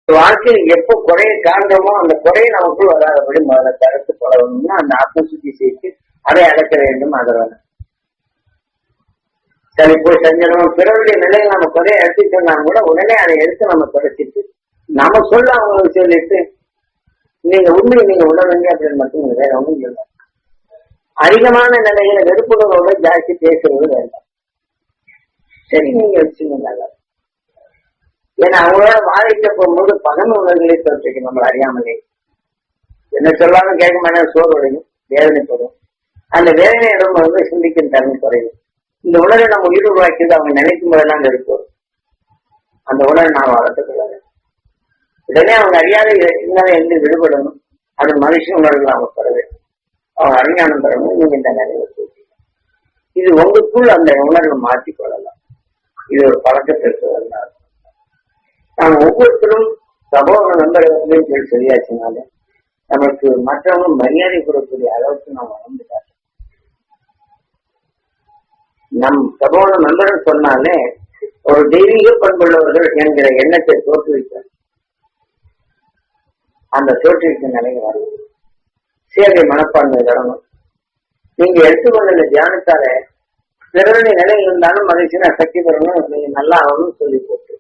வாழ்க்கையில் எப்ப குறைய காண்றோமோ அந்த குறையை நமக்குள் வராதபடி முதல்ல தடுத்து பழகணும்னா அந்த ஆத்மசுத்தி செய்து அதை அடக்க வேண்டும். அதை வேணும். சரி போய் செஞ்சிடணும். பிறருடைய நிலையை நம்ம குறைய எடுத்து சொன்னா கூட உடனே அதை எடுத்து நம்ம குறைச்சிட்டு நம்ம சொல்ல அவங்களுக்கு சொல்லிட்டு நீங்க உண்மையை நீங்க உணர்வீங்க அப்படின்னு மட்டும் நீங்க வேற ஒண்ணும் இல்லை. அதிகமான நிலையில வெறுப்புகளோட ஜாஸ்தி பேசுறது வேண்டாம். சரி நீங்க வச்சுங்க நல்லா. ஏன்னா அவங்களோட வாழைக்க போகும்போது பகமை உணர்வுகளை தோற்றிக்கும். நம்மள அறியாமலே என்ன சொல்லாலும் கேட்க மாட்டேன், சோறு உடையும், வேதனைப்படும். அந்த வேதனையிடம் வந்து சிந்திக்கும் தன்மை குறையும். இந்த உணர்வை நம்ம உயிர் உருவாக்கியது அவங்க நினைக்கும் போதெல்லாம் இருக்கும். அந்த உணர்வை நான் வளர்த்துக்கொள்ள உடனே அவங்க அறியாத இருந்தாலும் எந்த விடுபடணும். அது மனுஷ உணர்வுகள் அவங்க பெற வேண்டும். அவங்க அறிஞானம் பெறணும். நீங்க இந்த நிலையில சொல்றீங்க. இது உங்களுக்குள் அந்த உணர்வை மாற்றிக்கொள்ளலாம். இது ஒரு பழக்கத்திற்கு வரலாம். நாம் ஒவ்வொருத்தரும் சமூக நண்பர்களும் சொல்லி சொல்லியாச்சுனாலே நமக்கு மற்றவங்க மரியாதை கொடுக்கக்கூடிய அளவுக்கு நாம் வளர்ந்துட்டாங்க. நம் சமூக நண்பர்கள் சொன்னாலே ஒரு தெய்வீக பண்புள்ளவர்கள் என்கிற எண்ணத்தை தோற்றுவித்தார். அந்த தோற்றுவிக்கும் நிலையை வரும். சேவை மனப்பான்மை வரணும். நீங்க எடுத்துக்கொண்ட தியானத்தால பிறருடைய நிலை இருந்தாலும் மகிழ்ச்சினா சக்தி பெறணும். நீங்க நல்லா ஆகணும்னு சொல்லி போட்டு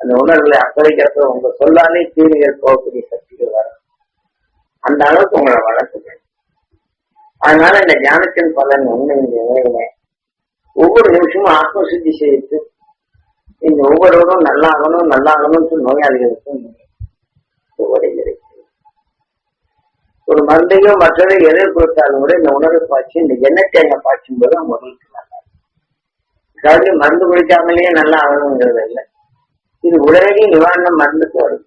அந்த உணர்வுகளை அப்பதைக்கிறப்ப உங்க சொல்லாலே தீவிகள் போகக்கூடிய சக்திகள் வரும். அந்த அளவுக்கு உங்களை வளர்க்குங்க. அதனால இந்த ஞானத்தின் பலன் உண்மை இந்த நிலையில ஒவ்வொரு நிமிஷமும் ஆத்மசுத்தி செய்து நீங்க ஒவ்வொருவரும் நல்லா ஆகணும்னு நோயாளிகளுக்கும் உரைகிறது. ஒரு மருந்தையோ மற்றதை எதை கொடுத்தாலும் கூட இந்த உணர்வு பாய்ச்சி இந்த எண்ணெய் தேங்காய் பாய்ச்சும் போது அவங்க உடலுக்கு நல்லா. அதாவது மருந்து குடிக்காமலேயே நல்லா ஆகணுங்கிறது இல்லை. இது உடனடி நிவாரணம் மருந்துக்கு வரும்.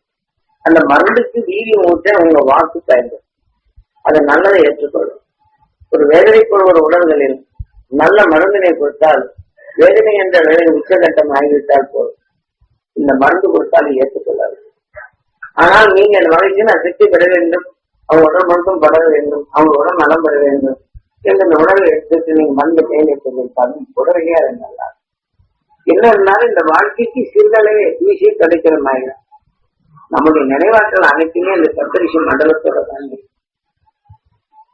அந்த மருந்துக்கு வீரியம் ஊற்ற உங்க வாக்கு பயன்படும். அதை நல்லதை ஏற்றுக்கொள்ளும். ஒரு வேதனைப்படுகிற உடல்களில் நல்ல மருந்தினை கொடுத்தால் வேதனை என்ற வேலை உச்சகட்டம் ஆகிவிட்டால் போதும். இந்த மருந்து கொடுத்தாலும் ஏற்றுக்கொள்ளாது. ஆனால் நீங்க அந்த மகிழ்ச்சியை சக்தி பெற வேண்டும், அவங்க உடல் மருந்தும் பட வேண்டும், அவங்க உடல் நலம் பெற வேண்டும் என்ற இந்த உணர்வை எடுத்துட்டு நீங்க மருந்து கையில் உடலையே அது நல்லா. என்ன இருந்தாலும் இந்த வாழ்க்கைக்கு சிறிதளவே ஈஸியை கிடைக்கிற மாதிரி நம்முடைய நினைவாற்றல் அனைத்துமே இந்த சப்தரிஷி மண்டலத்தோட தாண்டி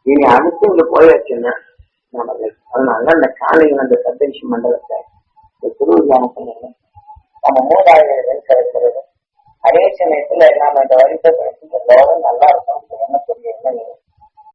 நீங்க அடுத்து இங்க போயாச்சுன்னா நமக்கு அதனால அந்த காலையில் அந்த சப்தரிஷி மண்டலத்தை இந்த குரு தியானத்துல நம்ம மூதாதையர்கள் கிடைக்கிறது. அதே சமயத்துல நாம இந்த வரிசை கிடைக்கும் நல்லா இருக்கும். என்ன புரிய